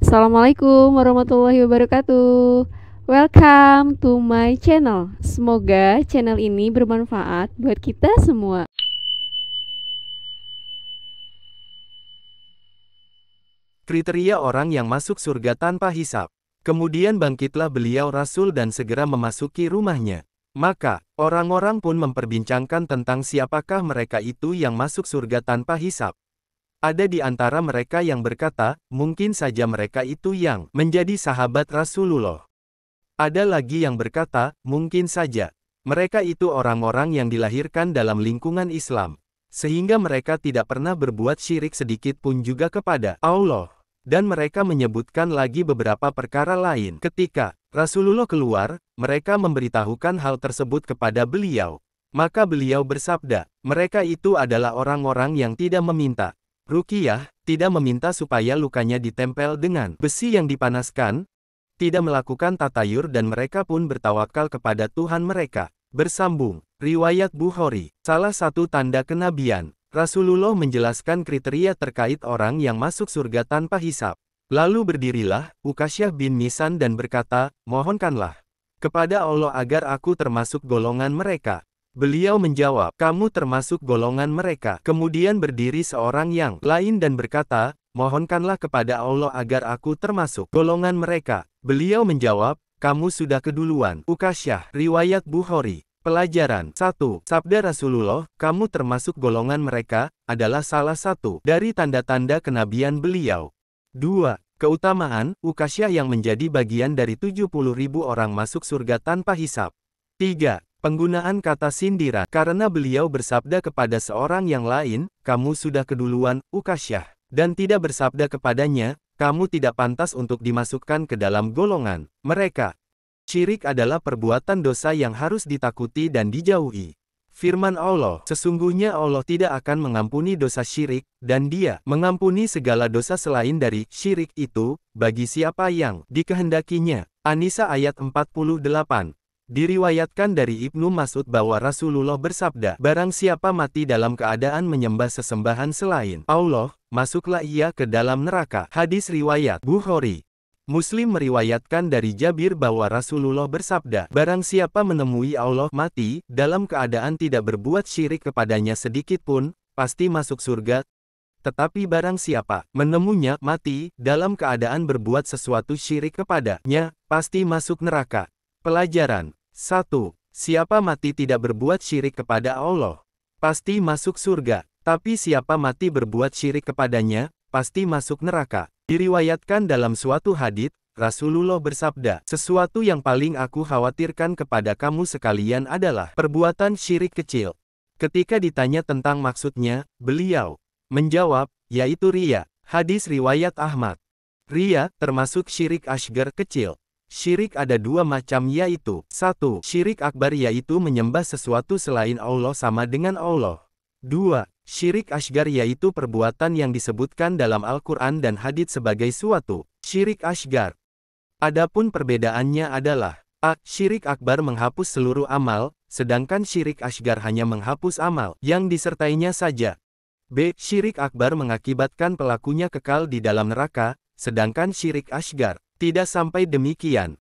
Assalamualaikum warahmatullahi wabarakatuh. Welcome to my channel. Semoga channel ini bermanfaat buat kita semua. Kriteria orang yang masuk surga tanpa hisab. Kemudian bangkitlah beliau Rasul dan segera memasuki rumahnya. Maka, orang-orang pun memperbincangkan tentang siapakah mereka itu yang masuk surga tanpa hisab. Ada di antara mereka yang berkata, mungkin saja mereka itu yang menjadi sahabat Rasulullah. Ada lagi yang berkata, mungkin saja mereka itu orang-orang yang dilahirkan dalam lingkungan Islam, sehingga mereka tidak pernah berbuat syirik sedikit pun juga kepada Allah. Dan mereka menyebutkan lagi beberapa perkara lain. Ketika Rasulullah keluar, mereka memberitahukan hal tersebut kepada beliau. Maka beliau bersabda, mereka itu adalah orang-orang yang tidak meminta ruqyah, tidak meminta supaya lukanya ditempel dengan besi yang dipanaskan, tidak melakukan tatayur dan mereka pun bertawakal kepada Tuhan mereka. Bersambung, riwayat Bukhari. Salah satu tanda kenabian, Rasulullah menjelaskan kriteria terkait orang yang masuk surga tanpa hisab. Lalu berdirilah Ukasyah bin Mihsan dan berkata, mohonkanlah kepada Allah agar aku termasuk golongan mereka. Beliau menjawab, kamu termasuk golongan mereka. Kemudian berdiri seorang yang lain dan berkata, mohonkanlah kepada Allah agar aku termasuk golongan mereka. Beliau menjawab, kamu sudah keduluan. Ukasyah, riwayat Bukhari. Pelajaran 1. Sabda Rasulullah, kamu termasuk golongan mereka, adalah salah satu dari tanda-tanda kenabian beliau. 2. Keutamaan, Ukasyah yang menjadi bagian dari 70.000 orang masuk surga tanpa hisab. 3. Penggunaan kata sindiran, karena beliau bersabda kepada seorang yang lain, kamu sudah keduluan, Ukasyah, dan tidak bersabda kepadanya, kamu tidak pantas untuk dimasukkan ke dalam golongan mereka. Syirik adalah perbuatan dosa yang harus ditakuti dan dijauhi. Firman Allah, sesungguhnya Allah tidak akan mengampuni dosa syirik, dan Dia mengampuni segala dosa selain dari syirik itu, bagi siapa yang dikehendakinya. An-Nisa ayat 48. Diriwayatkan dari Ibnu Mas'ud bahwa Rasulullah bersabda, barang siapa mati dalam keadaan menyembah sesembahan selain Allah, masuklah ia ke dalam neraka. Hadis riwayat Bukhari. Muslim meriwayatkan dari Jabir bahwa Rasulullah bersabda, barang siapa menemui Allah mati, dalam keadaan tidak berbuat syirik kepadanya sedikit pun, pasti masuk surga. Tetapi barang siapa menemunya mati, dalam keadaan berbuat sesuatu syirik kepadanya, pasti masuk neraka. Pelajaran 1. Siapa mati tidak berbuat syirik kepada Allah, pasti masuk surga. Tapi siapa mati berbuat syirik kepadanya, pasti masuk neraka. Diriwayatkan dalam suatu hadits, Rasulullah bersabda, sesuatu yang paling aku khawatirkan kepada kamu sekalian adalah perbuatan syirik kecil. Ketika ditanya tentang maksudnya, beliau menjawab, yaitu riya. Hadis riwayat Ahmad. Riya termasuk syirik asghar kecil. Syirik ada dua macam yaitu, 1. Syirik akbar yaitu menyembah sesuatu selain Allah sama dengan Allah. 2. Syirik asghar yaitu perbuatan yang disebutkan dalam Al-Quran dan hadits sebagai suatu syirik asghar. Adapun perbedaannya adalah, A. Syirik akbar menghapus seluruh amal, sedangkan syirik asghar hanya menghapus amal yang disertainya saja. B. Syirik akbar mengakibatkan pelakunya kekal di dalam neraka, sedangkan syirik asghar tidak sampai demikian.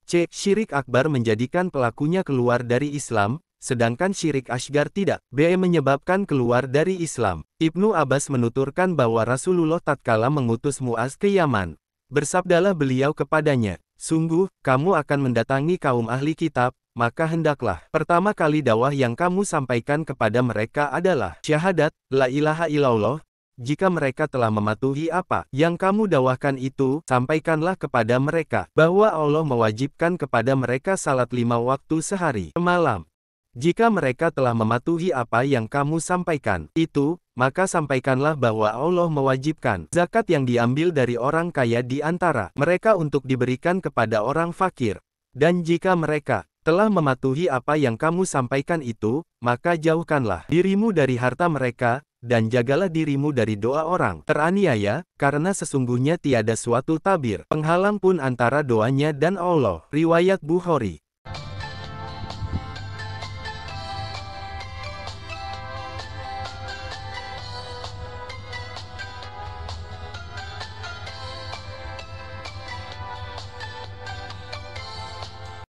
C. Syirik akbar menjadikan pelakunya keluar dari Islam, sedangkan syirik asghar tidak. B. Menyebabkan keluar dari Islam. Ibnu Abbas menuturkan bahwa Rasulullah tatkala mengutus Muaz ke Yaman, bersabdalah beliau kepadanya, sungguh, kamu akan mendatangi kaum ahli kitab, maka hendaklah pertama kali dakwah yang kamu sampaikan kepada mereka adalah syahadat, la ilaha illallah. Jika mereka telah mematuhi apa yang kamu dakwahkan itu, sampaikanlah kepada mereka bahwa Allah mewajibkan kepada mereka salat 5 waktu sehari semalam. Jika mereka telah mematuhi apa yang kamu sampaikan itu, maka sampaikanlah bahwa Allah mewajibkan zakat yang diambil dari orang kaya di antara mereka untuk diberikan kepada orang fakir. Dan jika mereka telah mematuhi apa yang kamu sampaikan itu, maka jauhkanlah dirimu dari harta mereka, dan jagalah dirimu dari doa orang teraniaya, karena sesungguhnya tiada suatu tabir penghalang pun antara doanya dan Allah. Riwayat Bukhari.